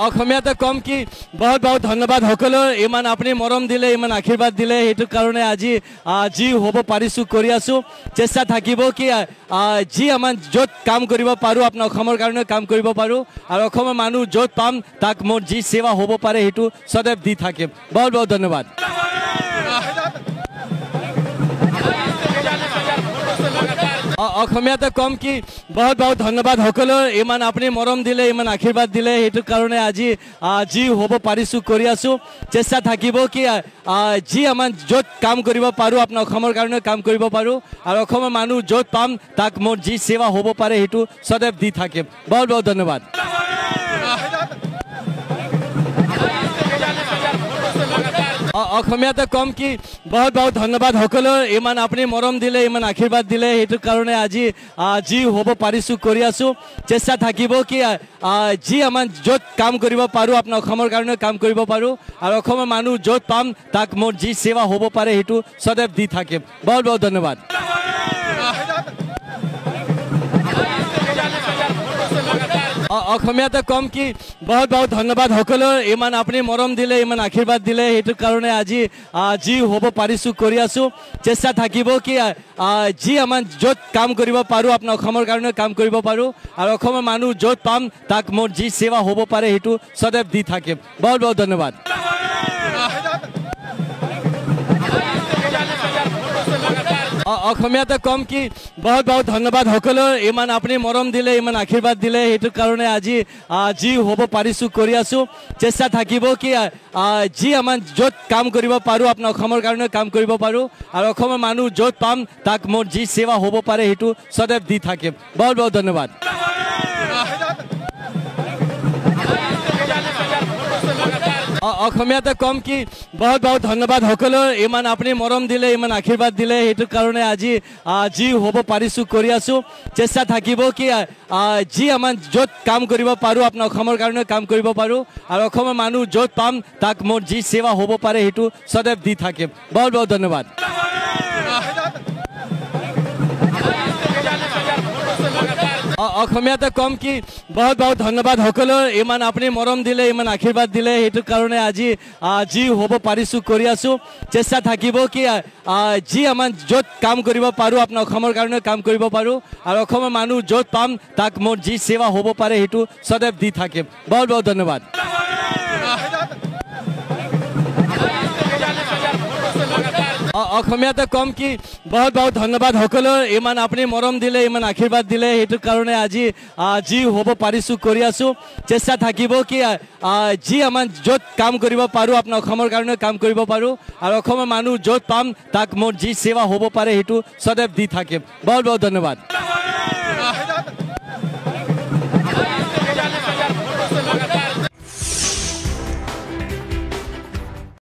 অসমীয়াতে কম কি বহুত বহুত ধন্যবাদ সকলো ইমান আপুনি মৰম দিলে ইমান আশীৰ্বাদ দিলে সেইটো কাৰণে আজি যি হ'ব পাৰিছো কৰি আছো চেষ্টা থাকিব কি যি আমাৰ য'ত কাম কৰিব পাৰো আপোনাৰ অসমৰ কাৰণে কাম কৰিব পাৰো আৰু অসমৰ মানুহ য'ত পাম তাক মোৰ যি সেৱা হ'ব পাৰে সেইটো সদায় দি থাকিম বহুত বহুত ধন্যবাদ অসমীয়াতে কম কি বহুত বহুত ধন্যবাদ সকলো ইমান আপুনি মৰম দিলে ইমান আশীৰ্বাদ দিলে সেইটো কাৰণে আজি যি হ'ব পাৰিছো কৰি আছো চেষ্টা থাকিব কি যি আমাৰ য'ত কাম কৰিব পাৰো আপোনাৰ অসমৰ কাৰণে কাম কৰিব পাৰো আৰু অসমৰ মানুহ য'ত পাম তাক মোৰ যি সেৱা হ'ব পাৰে সেইটো সদায় দি থাকিম বহুত বহুত ধন্যবাদ অসমীয়াতে কম কি বহুত বহুত ধন্যবাদ সকলো ইমান আপুনি মৰম দিলে ইমান আশীৰ্বাদ দিলে সেইটো কাৰণে আজি যি হ'ব পাৰিছো কৰি আছো চেষ্টা থাকিব কি যি আমাৰ য'ত কাম কৰিব পাৰো আপোনাৰ অসমৰ কাৰণে কাম কৰিব পাৰো আৰু অসমৰ মানুহ য'ত পাম তাক মোৰ যি সেৱা হ'ব পাৰে সেইটো সদায় দি থাকিম বহুত বহুত ধন্যবাদ অসমীয়াতে কম কি বহুত বহুত ধন্যবাদ সকলো ইমান আপুনি মৰম দিলে ইমান আশীৰ্বাদ দিলে সেইটো কাৰণে আজি যি হ'ব পাৰিছো কৰি আছো চেষ্টা থাকিব কি যি আমাৰ য'ত কাম কৰিব পাৰো আপোনাৰ অসমৰ কাৰণে কাম কৰিব পাৰো আৰু অসমৰ মানুহ য'ত পাম তাক মোৰ যি সেৱা হ'ব পাৰে সেইটো সদায় দি থাকিম বহুত বহুত ধন্যবাদ অসমীয়াতে কম কি বহুত বহুত ধন্যবাদ সকলো ইমান আপুনি মৰম দিলে ইমান আশীৰ্বাদ দিলে সেইটো কাৰণে আজি যি হ'ব পাৰিছো কৰি আছো চেষ্টা থাকিব কি যি আমাৰ য'ত কাম কৰিব পাৰো আপোনাৰ অসমৰ কাৰণে কাম কৰিব পাৰো আৰু অসমৰ মানুহ য'ত পাম তাক মোৰ যি সেৱা হ'ব পাৰে সেইটো সদায় দি থাকিম বহুত বহুত ধন্যবাদ অসমীয়াতে কম কি বহুত বহুত ধন্যবাদ সকলো ইমান আপুনি মৰম দিলে ইমান আশীৰ্বাদ দিলে সেইটো কাৰণে আজি যি হ'ব পাৰিছো কৰি আছো চেষ্টা থাকিব কি যি আমাৰ য'ত কাম কৰিব পাৰো আপোনাৰ অসমৰ কাৰণে কাম কৰিব পাৰো আৰু অসমৰ মানুহ য'ত পাম তাক মোৰ যি সেৱা হ'ব পাৰে সেইটো সদায় দি থাকিম বহুত বহুত ধন্যবাদ অসমীয়াতে কম কি বহুত বহুত ধন্যবাদ সকলো ইমান আপুনি মৰম দিলে ইমান আশীৰ্বাদ দিলে সেইটো কাৰণে আজি যি হ'ব পাৰিছো কৰি আছো চেষ্টা থাকিব কি যি আমাৰ য'ত কাম কৰিব পাৰো আপোনাৰ অসমৰ কাৰণে কাম কৰিব পাৰো আৰু অসমৰ মানুহ য'ত পাম তাক মোৰ যি সেৱা হ'ব পাৰে সেইটো সদায় দি থাকিম বহুত বহুত ধন্যবাদ অসমীয়াতে কম কি বহুত বহুত ধন্যবাদ সকলো ইমান আপুনি মৰম দিলে ইমান আশীৰ্বাদ দিলে সেইটো কাৰণে আজি যি হ'ব পাৰিছো কৰি আছো চেষ্টা থাকিব কি যি আমাৰ য'ত কাম কৰিব পাৰো আপোনাৰ অসমৰ কাৰণে কাম কৰিব পাৰো আৰু অসমৰ মানুহ য'ত পাম তাক মোৰ যি সেৱা হ'ব পাৰে সেইটো সদায় দি থাকিম বহুত বহুত ধন্যবাদ